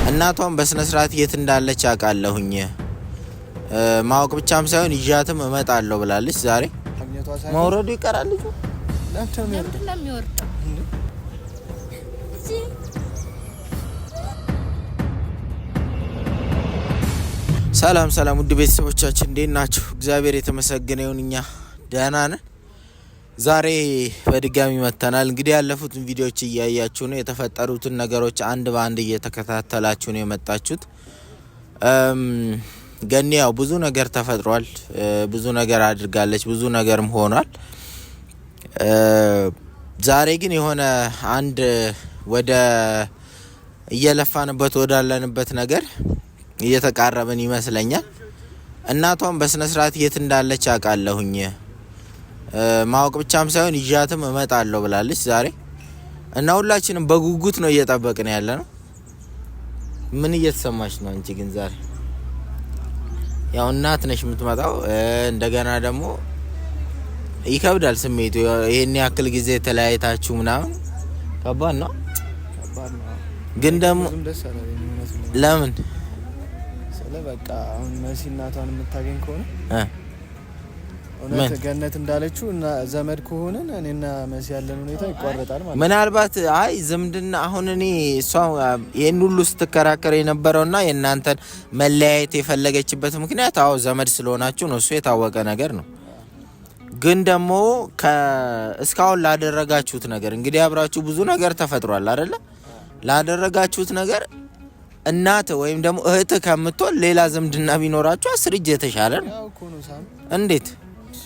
እናቷን በስነ ስርዓት የት እንዳለች አውቃለሁኝ። ማወቅ ብቻም ሳይሆን ይዣትም እመጣለሁ ብላለች። ዛሬ መውረዱ ይቀራል ልጁ ለምን የሚወርደው? ሰላም ሰላም ውድ ቤተሰቦቻችን እንዴት ናችሁ? እግዚአብሔር የተመሰገነ ይሁን እኛ ደህና ነን። ዛሬ በድጋሚ መተናል። እንግዲህ ያለፉትን ቪዲዮዎች እያያችሁ ነው። የተፈጠሩትን ነገሮች አንድ በአንድ እየተከታተላችሁ ነው የመጣችሁት። ገኒ ያው ብዙ ነገር ተፈጥሯል። ብዙ ነገር አድርጋለች። ብዙ ነገርም ሆኗል። ዛሬ ግን የሆነ አንድ ወደ እየለፋንበት ወዳለንበት ነገር እየተቃረብን ይመስለኛል። እናቷን በስነ ስርዓት የት እንዳለች አውቃለሁኝ። ማወቅ ብቻም ሳይሆን ይዣትም እመጣለሁ ብላለች ዛሬ እና ሁላችንም በጉጉት ነው እየጠበቅን ያለ ነው። ምን እየተሰማች ነው አንቺ ግን ዛሬ? ያው እናት ነሽ የምትመጣው። እንደገና ደግሞ ይከብዳል ስሜቱ። ይሄን ያክል ጊዜ ተለያይታችሁ ምናምን ከባድ ነው። ግን ደግሞ ለምን በቃ አሁን መሲ እናቷን የምታገኝ ከሆነ እውነት ገነት እንዳለችው እና ዘመድ ከሆነ እኔና መሲ ያለን ሁኔታ ይቋረጣል ማለት ነው። ምናልባት አይ ዝምድና አሁን እኔ እሷ ይሄን ሁሉ ስትከራከር የነበረውና የእናንተን መለያየት የፈለገችበት ምክንያት አዎ ዘመድ ስለሆናችሁ ነው። እሱ የታወቀ ነገር ነው። ግን ደግሞ እስካሁን ላደረጋችሁት ነገር እንግዲህ አብራችሁ ብዙ ነገር ተፈጥሯል አይደለ? ላደረጋችሁት ነገር እናት ወይም ደግሞ እህት ከምትሆን ሌላ ዝምድና ቢኖራችሁ 10 እጅ የተሻለ ነው። እንዴት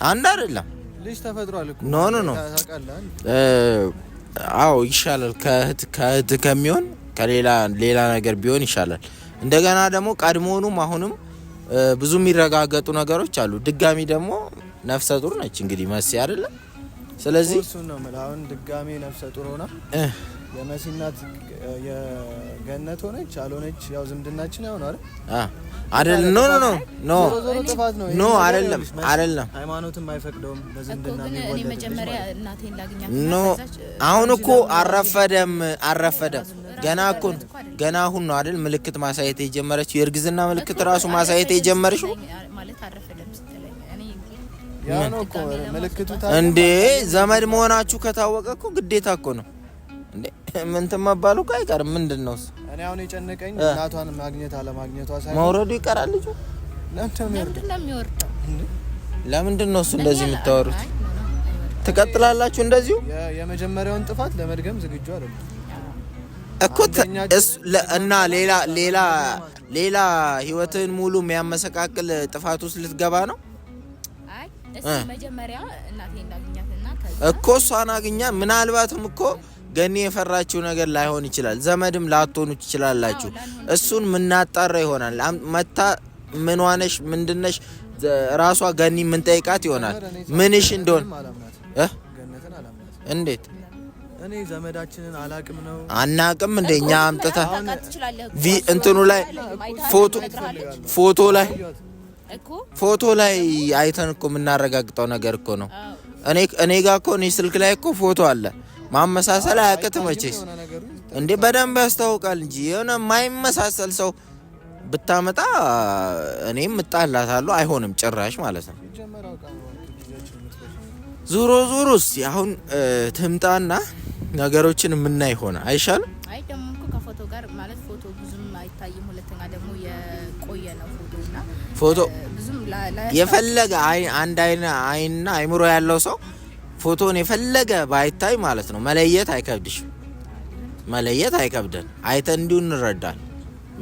አንድ አይደለም? ልጅ ተፈጥሯል እኮ ኖ አዎ ይሻላል። ከእህት ከሚሆን ከሌላ ነገር ቢሆን ይሻላል። እንደገና ደግሞ ቀድሞውኑም አሁንም ብዙ የሚረጋገጡ ነገሮች አሉ። ድጋሚ ደግሞ ነፍሰ ጡር ነች እንግዲህ መሲ አይደለ? ስለዚህ እሱ ነው አሁን ድጋሚ ነፍሰ ጡር ሆና የመሲ እናት የገነት ሆነች አልሆነች ያው ዝምድናችን ያው ነው አይደል? ኖ አይደለም። ሃይማኖትም አይፈቅደውም በዝምድና እኔ መጀመሪያ እናቴን ላግኛት ነው። አሁን እኮ አረፈደም ገና አሁን ነው አይደል ምልክት ማሳየት የጀመረችው። የእርግዝና ምልክት ራሱ ማሳየት የጀመረችው ማለት አረፈደም ስትለኝ እኔ ያው ነው እኮ ምልክቱ እንዴ። ዘመድ መሆናችሁ ከታወቀ እኮ ግዴታ እኮ ነው እንዴ። ምን ተማባሉ እኮ አይቀርም። ምንድነው እሱ? እኔ አሁን የጨነቀኝ እናቷን ማግኘት አለማግኘቷ ሳይሆን መውረዱ ይቀራል ልጁ ለምንድን ነው እሱ እንደዚህ የምታወሩት? ትቀጥላላችሁ እንደዚሁ? የመጀመሪያውን ጥፋት ለመድገም ዝግጁ አይደለም እኮ እና ሌላ ህይወትን ሙሉ የሚያመሰቃቅል ጥፋት ውስጥ ልትገባ ነው። አይ እሱ መጀመሪያ እናቴን ላግኛትና እኮ እሷን አግኛ። ምናልባትም እኮ ገኒ የፈራችው ነገር ላይሆን ይችላል። ዘመድም ላትሆኑ ትችላላችሁ። እሱን ምናጣራ ይሆናል። መታ ምን ዋነሽ ምንድነሽ ራሷ ገኒ ምን ጠይቃት ይሆናል ምንሽ እንደሆነ እንዴት እኔ ዘመዳችንን አላቅም ነው አናቅም እንደኛ አምጥታ እንትኑ ላይ ፎቶ ላይ አይተን እኮ የምናረጋግጠው ነገር እኮ ነው። እኔ ጋር እኮ እኔ ስልክ ላይ እኮ ፎቶ አለ። ማመሳሰል አያቅትም መቼስ እንዴ በደንብ ያስታውቃል እንጂ የሆነ የማይመሳሰል ሰው ብታመጣ እኔም እጣላታለሁ። አይሆንም ጭራሽ ማለት ነው። ዙሮ እስቲ አሁን ትምጣና ነገሮችን የምናይ ሆነ አይሻልም? አይ ደግሞ እኮ ከፎቶ ጋር ማለት ፎቶ ብዙም አይታይም። ሁለተኛ ደግሞ የቆየ ነው ፎቶና ፎቶ ብዙም የፈለገ አንድ አይንና አይምሮ ያለው ሰው ፎቶን የፈለገ ባይታይ ማለት ነው መለየት አይከብድሽም። መለየት አይከብደን። አይተን እንዲሁ እንረዳል።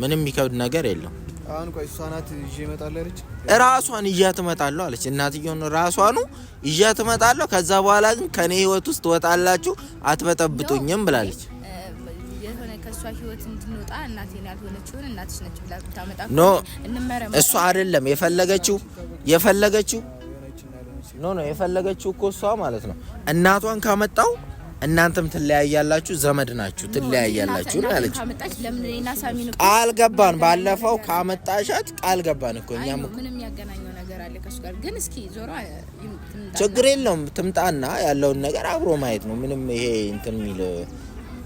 ምንም የሚከብድ ነገር የለም። አሁን ቆይ እሷ ናት ይዤ እመጣለሁ አለች። ራሷን ይዣት እመጣለሁ አለች። እናትየውን ራሷኑ ይዣት እመጣለሁ። ከዛ በኋላ ግን ከኔ ህይወት ውስጥ ትወጣላችሁ አትበጠብጡኝም ብላለች። የሆነ ከሷ ህይወት እንድንወጣ እናቴን ያልሆነችውን እናትሽ ነች ብላ ታመጣ እሷ አይደለም የፈለገችው የፈለገችው እኮ እሷ ማለት ነው። እናቷን ካመጣው እናንተም ትለያያላችሁ፣ ዘመድ ናችሁ፣ ትለያያላችሁ ነው ያለች። ቃል ገባን። ባለፈው ካመጣሻት ቃል ገባን እኮ እኛም እኮ ምንም ያገናኘው ነገር አለ ከሱ ጋር። ግን እስኪ ዞሮ ችግር የለውም ትምጣና ያለውን ነገር አብሮ ማየት ነው። ምንም ይሄ እንትን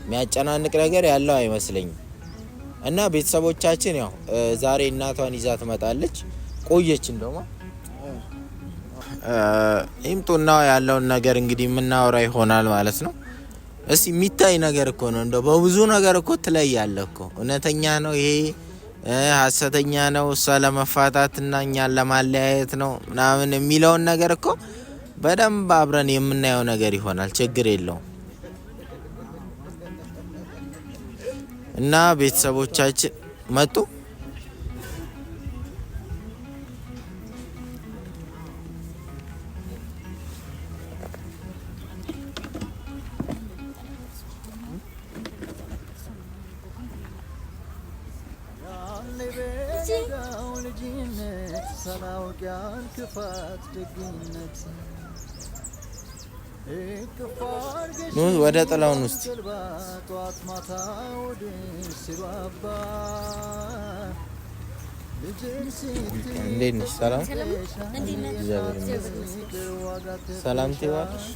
የሚያጨናንቅ ነገር ያለው አይመስለኝም። እና ቤተሰቦቻችን ያው ዛሬ እናቷን ይዛ ትመጣለች። ቆየች እንደውም ይምጡና ያለውን ነገር እንግዲህ የምናወራ ይሆናል ማለት ነው። እስቲ የሚታይ ነገር እኮ ነው እንደው በብዙ ነገር እኮ ትለያለህ እኮ እውነተኛ ነው ይሄ ሐሰተኛ ነው እሷ ለመፋታትና እኛን ለማለያየት ነው ምናምን የሚለውን ነገር እኮ በደንብ አብረን የምናየው ነገር ይሆናል። ችግር የለውም። እና ቤተሰቦቻችን መጡ። ወደ ጥላውን ውስጥ እንዴት ነሽ? ሰላም ሰላም ትይዋለሽ?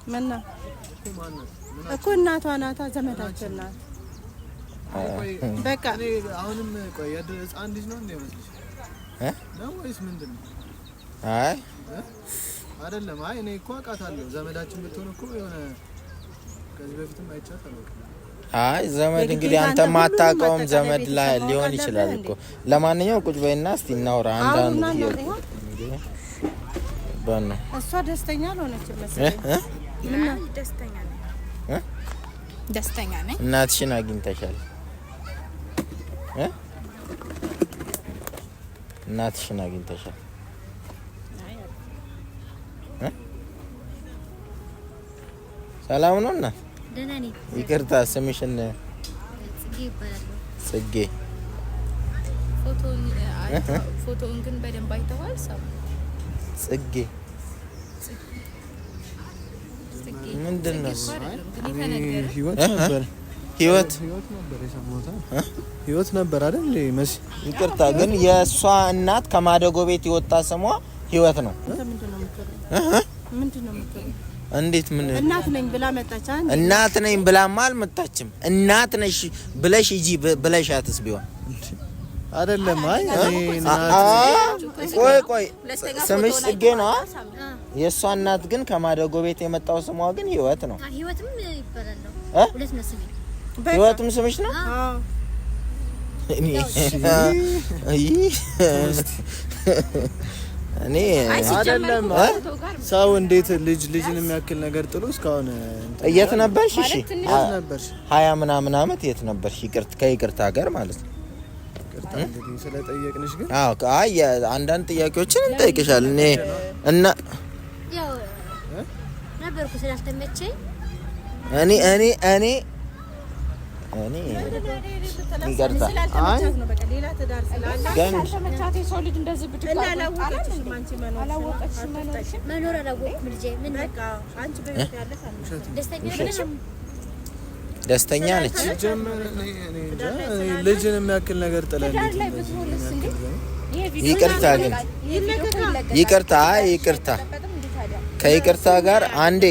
መና እኮ እናቷ ናታ፣ ዘመዳችን ናት። በቃ አሁንም ቆይ ህፃን ልጅ ነው እንዴ መስልሽ ነው ወይስ ምንድነው? አይ አይደለም። አይ እኔ እኮ አውቃታለሁ። ዘመዳችን ብትሆን እኮ የሆነ ከዚህ በፊትም አይቻታለሁ። አይ ዘመድ እንግዲህ አንተ ማታውቀውም ዘመድ ላይ ሊሆን ይችላል እኮ። ለማንኛውም ቁጭ በይና እስቲ እናውራ። አንዳንዱ በእና እሷ ደስተኛ አልሆነችም መሰለኝ። ደስተኛ ነኝ። እናትሽን አግኝተሻል? እናትሽን አግኝተሻል? ሰላም ነው እናት? ደህና ነኝ። ይቅርታ ስምሽን? ጽጌ ይባላል። ጽጌ። ፎቶውን ግን በደንብ አይተዋል? ሰው ጽጌ ምንድን ነው? ህይወት ነበር አይደል መሲ? ይቅርታ ግን የእሷ እናት ከማደጎ ቤት የወጣ ስሟ ህይወት ነው። እንዴት ምን እናት ነኝ ብላ መጣች? እናት ነኝ ብላማ አልመጣችም። እናት ነሽ ብለሽ ሂጂ ብለሻትስ ቢሆን አይደለም? አይ ቆይ ስምሽ ጽጌ ነው? የእሷ እናት ግን ከማደጎ ቤት የመጣው ስሟ ግን ህይወት ነው። ህይወትም ይባላል። ሁለት ነው ስሜ። ህይወትም ስምሽ ነው? እኔ አይደለም። ሰው እንዴት ልጅን የሚያክል ነገር ጥሎ እስካሁን የት ነበርሽ? እሺ የት ነበርሽ? 20 ምናምን አመት የት ነበርሽ? ከይቅርታ ጋር ማለት ነው። እንግዲህ ስለጠየቅንሽ ግን አይ አንዳንድ ጥያቄዎችን እንጠይቅሻለን። እኔ እና ያው ነበርኩ ስላልተመቸኝ እኔ ይቅርታ መኖር አላወቅኩም። ልጄ ምን በቃ አንቺ በቤት ያለሽ ደስተኛ ነች። ልጅን የሚያክል ነገር ጥለን ይቅርታ ከይቅርታ ጋር አንዴ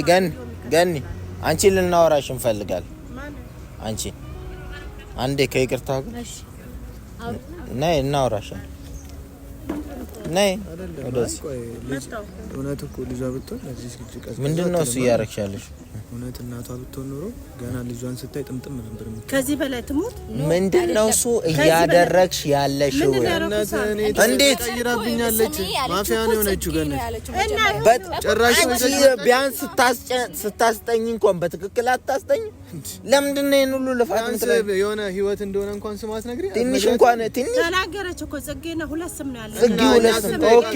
ገኒ አንቺ ልናወራሽ እንፈልጋለን። አንቺ አንዴ ከይቅርታ ጋር ነይ እናወራሻለን። ነይ ወደዚህ። እውነት እኮ ልጇ ብትሆን ለዚህ ልጅ ምንድነው እሱ እያረግሻለሽ? እውነት እናቷ ብትሆን ኖሮ ገና ልጇን ስታይ ጥምጥም ነበር። ከዚህ በላይ ትሞት። ምንድነው እሱ እያደረግሽ ያለሽው? እንዴት ይራብኛለች? ማፊያ ነው የሆነችው ገና ጭራሽ ቢያንስ ስታስጠኝ እንኳን በትክክል አታስጠኝ። ለምንድን ነው ይሄን ሁሉ ልፋት ምትለው? የሆነ ህይወት እንደሆነ እንኳን ስማት ነግሪ። ትንሽ እንኳን ትንሽ ተናገረች እኮ ጽጌና ሁለት ስም ነው ያለው። ጽጌ ሁለት ስም። ኦኬ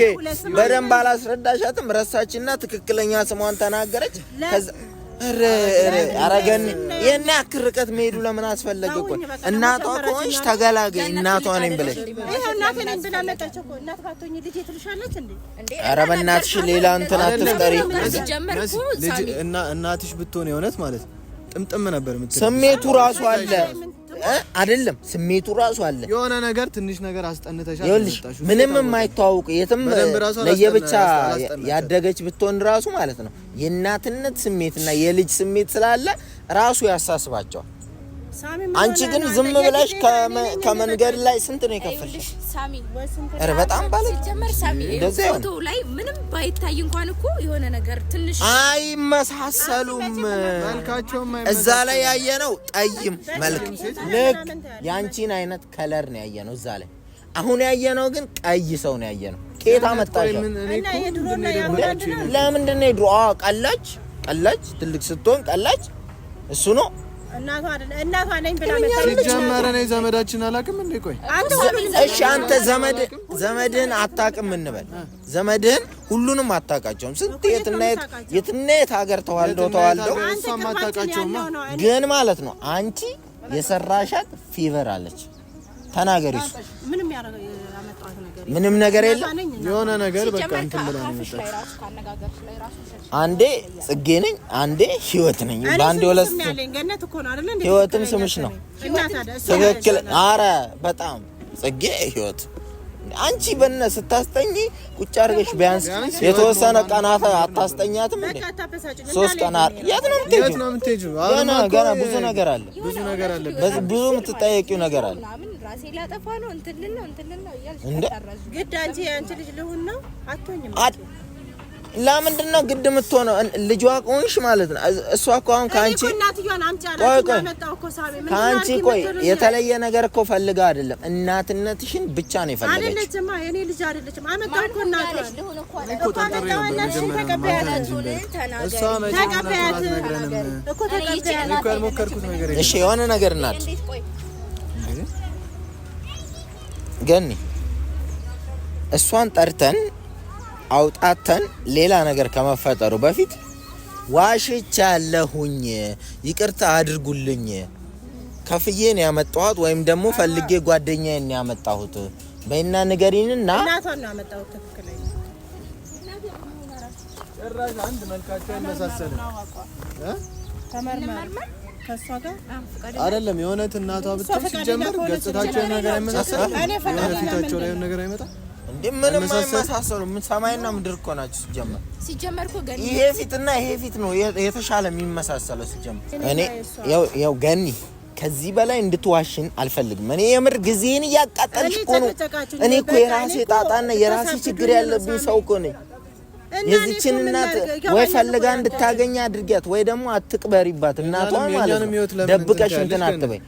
በደንብ አላስረዳሻትም። ረሳችና ትክክለኛ ስሟን ተናገረች። ከዛ አረገን የኔ ያክል ርቀት መሄዱ ለምን አስፈለገ? እኮ እናቷ ከሆንሽ ተገላገይ። እናቷ ነኝ ብለሽ እናቴ ነኝ ብላ መጣች እኮ። እናት ባትሆኚ ልጅ ትልሻለች እንዴ? ኧረ በእናትሽ ሌላ እንትን አትፍጠሪ። እናትሽ ብትሆን የሆነት ማለት ጥምጥም ነበር የምትለው። ስሜቱ ራሱ አለ። አይደለም ስሜቱ ራሱ አለ። የሆነ ነገር ትንሽ ነገር አስጠንተሻል። ይኸውልሽ ምንም የማይተዋወቁ የትም ለየብቻ ያደገች ብትሆን ራሱ ማለት ነው የእናትነት ስሜትና የልጅ ስሜት ስላለ ራሱ ያሳስባቸዋል። አንቺ ግን ዝም ብለሽ ከመንገድ ላይ ስንት ነው የከፈልሽ? ሳሚ አረ በጣም ባለ ጀመር ሳሚ ፎቶ ላይ ምንም ባይታይ እንኳን እኮ የሆነ ነገር ትንሽ አይመሳሰሉም። መልካቸውም እዛ ላይ ያየነው ጠይም መልክ ልክ ያንቺን አይነት ከለር ነው ያየነው እዛ ላይ። አሁን ያየነው ግን ቀይ ሰው ነው ያየነው። ከየት አመጣሽው? ለምንድን ነው የድሮ ቀላች ትልቅ ስትሆን ቀላች እሱ ነው እናቷ ነኝ ብላ መጣች። ጀመረ ነው ዘመዳችን አላውቅም እንዴ? ቆይ እሺ አንተ ዘመድህን አታውቅም እንበል። ዘመድህን ሁሉንም አታውቃቸውም። ስንት የትና የት ሀገር ተዋልደው እሷም አታውቃቸውም። ግን ማለት ነው አንቺ የሰራሻት ፊቨር አለች። ተናገሪ። እሱ ምንም ነገር የለም። የሆነ ነገር በቃ እንትን ብላ ነው የመጣችው። አንዴ ጽጌ ነኝ አንዴ ህይወት ነኝ። ባንዴ ወለስ ህይወትም ስምሽ ነው። ትክክል። አረ በጣም ጽጌ ህይወት። አንቺ በእነ ስታስተኝ ቁጭ አድርገሽ ቢያንስ የተወሰነ ቀናት አታስተኛትም እንዴ? 3 ቀናት የት ነው የምትሄጂው? ገና ብዙ ነገር አለ። ብዙ የምትጠየቂው ነገር አለ። ራሴ ላጠፋ ነው እንትን ነው እንዴ? ግድ አንቺ ልጅ ልሁን ነው አትሆኝም። ለምንድን ነው ግድ የምትሆነው? ልጇ ቆንሽ ማለት ነው። እሷ እኮ አሁን ካንቺ ቆይ የተለየ ነገር እኮ ፈልጋ አይደለም፣ እናትነትሽን ብቻ ነው የፈለገችው። አይደለችማ የኔ ልጅ አይደለችም። አመጣው እኮ እናቷ እሺ የሆነ ነገር እናት ገኒ እሷን ጠርተን አውጣተን ሌላ ነገር ከመፈጠሩ በፊት ዋሽቻለሁኝ፣ ይቅርታ አድርጉልኝ፣ ከፍዬ ነው ያመጣሁት ወይም ደግሞ ፈልጌ ጓደኛዬን ነው ያመጣሁት በእና ንገሪንና እናቷን ነው ያመጣሁት። ትክክለኛ ጭራሽ አንድ መልካቸው ያመሳሰለ ተመርመር ከሷ ጋር አይደለም የሆነ እናቷ ብቻ ሲጀመር ገጽታቸው ነገር አይመሳሰልም። ፊታቸው ላይ ነገር አይመጣም እንዴ? ምንም አይመሳሰሉ። ምን ሰማይና ምድር እኮ ናቸው ሲጀመር እኮ ገኒ ይሄ ፊትና ይሄ ፊት ነው የተሻለ የሚመሳሰለው ሲጀመር። እኔ ያው ገኒ ከዚህ በላይ እንድትዋሽን አልፈልግም። እኔ የምር ጊዜን እያቃጠልሽ እኮ ነው። እኔ እኮ የራሴ ጣጣና የራሴ ችግር ያለብኝ ሰው እኮ ነኝ። የዚችን እናት ወይ ፈልጋ እንድታገኝ አድርጊያት ወይ ደግሞ አትቅበሪባት። እናቷ ማለት ነው ደብቀሽ እንትን አትበይ።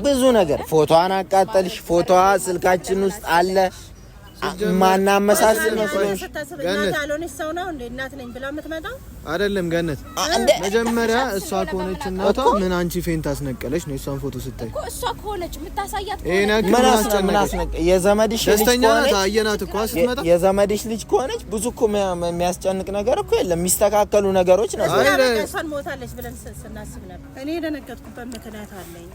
ብዙ ነገር ፎቶዋን አቃጠልሽ። ፎቶዋ ስልካችን ውስጥ አለ። ማናመሳስል መስሎሽ ገነት ሰው ነው እንዴ? እናት ነኝ ብላ የምትመጣው አይደለም። ገነት መጀመሪያ እሷ ከሆነች እናቷ ምን አንቺ ፌንት አስነቀለች ነው? እሷን ፎቶ ስታይ እሷ ከሆነች የምታሳያት ምን አስነቀ? የዘመድሽ ልጅ ከሆነች አየናት እኮ ስትመጣ የዘመድሽ ልጅ ከሆነች ብዙ እኮ የሚያስጨንቅ ነገር እኮ የለም። የሚስተካከሉ ነገሮች ናቸው። እሷን ሞታለች ብለን ስናስብ ነበር። እኔ የደነገጥኩበት ምክንያት አለኝ።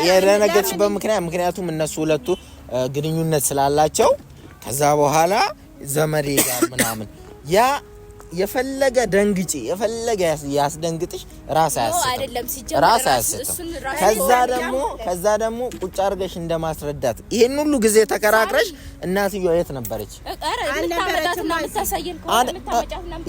የደነገጥሽበት ምክንያቱም እነሱ ሁለቱ ግንኙነት ስላላቸው ከዛ በኋላ ዘመዴ ጋር ምናምን ያ የፈለገ ደንግጪ የፈለገ ያስደንግጥሽ ራስ አያስተም። ከዛ ደግሞ ቁጭ አድርገሽ እንደማስረዳት ይሄን ሁሉ ጊዜ ተከራክረሽ እናትየው የት ነበረች?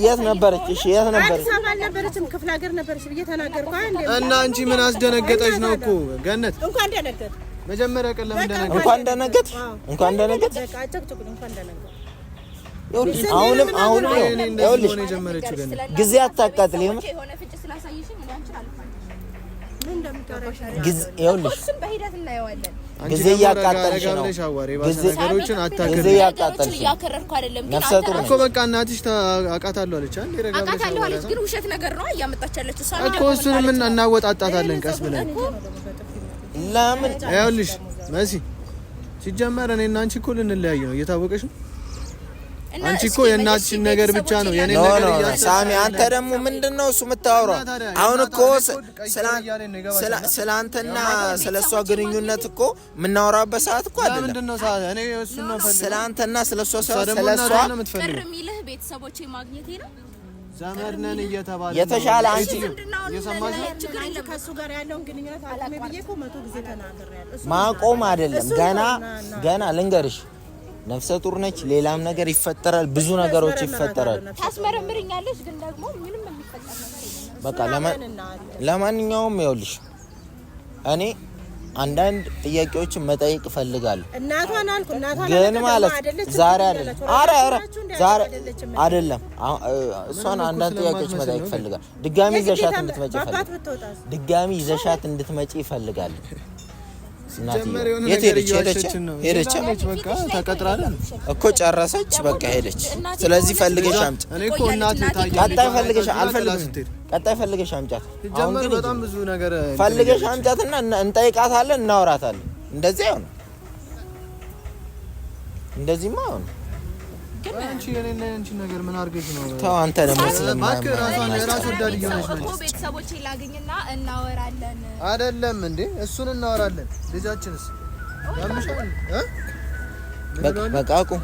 የት ነበረች? እሺ የት ነበረች? አልነበረችም፣ ክፍለ ሀገር ነበረች ብዬ ተናገርኩ። እና አንቺ ምን አስደነገጠሽ ነው እኮ ገነት? እንኳን ደነገጥ መጀመሪያ ቀን ለምን ደነገጥ? እንኳን ደነገጥ በቃ አጨቅጭቁ። እንኳን ደነገጥ አሁንም ይኸውልሽ ጊዜ አታቃጥል። የምር ጊዜ እያቃጠልሽ ነው። ጊዜ እያቃጠልሽ ነፍሰ ጡር ነሽ እኮ በቃ እናትሽ አውቃታለሁ አለች። ግን ውሸት ነገር ነው እያመጣች ያለችው እኮ። እሱንም እናወጣጣታለን ቀስ ብለን። ለምን ይኸውልሽ መሲ ሲጀመር እኔ እና አንቺ እኮ ልንለያይ ነው፣ እየታወቀሽ ነው። አንቺ እኮ የእናትሽን ነገር ብቻ ነው የኔ ነገር እያሰብሽ። ሳሚ አንተ ደግሞ ምንድነው እሱ የምታወራው? አሁን እኮ ስላንተና ስለሷ ግንኙነት እኮ የምናወራበት ሰዓት እኮ አይደለም። ምንድነው ሰዓት? እኔ እሱን ነው ፈልገው ስላንተና ስለሷ ስለሷ ቅር የሚልህ ቤተሰቦቼ ማግኘቴ ነው። ዘመድ ነን እየተባለ የተሻለ አንቺ ከሱ ጋር ያለውን ግንኙነት አላመ ብዬ እኮ 100 ጊዜ ተናግሬያለሁ። ማቆም አይደለም ገና ልንገርሽ፣ ነፍሰ ጡር ነች። ሌላም ነገር ይፈጠራል፣ ብዙ ነገሮች ይፈጠራል። ታስመረምርኛለሽ፣ ግን ደግሞ ምንም የሚፈጠር ነገር የለም። በቃ ለማንኛውም ይኸውልሽ እኔ አንዳንድ ጥያቄዎችን መጠየቅ እፈልጋለሁ። እናቷን አልኩ ግን ማለት ዛሬ አይደለም እሷን አንዳንድ ጥያቄዎች መጠየቅ እፈልጋለሁ። ድጋሚ ይዘሻት እንድትመጪ እፈልጋለሁ። ሄደች በቃ ተቀጥራለን እኮ ጨረሰች፣ በቃ ሄደች። ስለዚህ ፈልገሽ አምጪ። እኔ እኮ እናት ቀጣይ ፈልገሽ አምጫት። አሁን ግን በጣም ብዙ ነገር ፈልገሽ አምጫትና እንጠይቃታለን፣ እናወራታለን። እንደዚህ ያው ነው። እንደዚህማ አሁን አንቺ የኔና አንቺ ነገር ምን አድርገሽ ነው? ተው አንተ ደግሞ ስለማከ ራስ ወዳድ እየሆነሽ ነው። ቤተሰቦቼ ላግኝና እናወራለን። አይደለም እንዴ? እሱን እናወራለን። ልጃችንስ ያምሻል? በቃ አቁም።